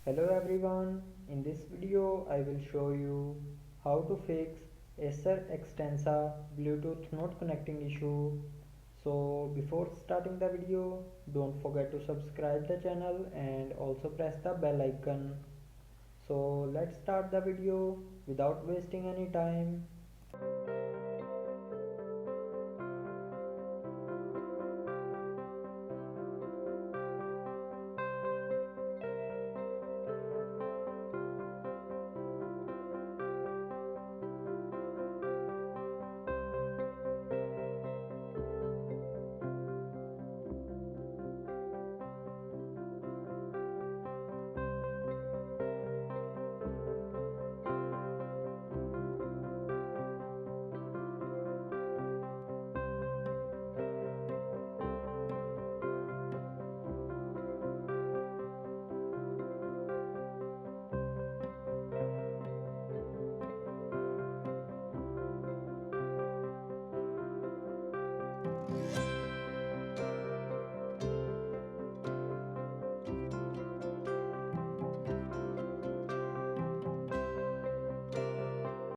Hello everyone, in this video I will show you how to fix Acer Extensa Bluetooth not connecting issue. So before starting the video, don't forget to subscribe the channel and also press the bell icon. So let's start the video without wasting any time.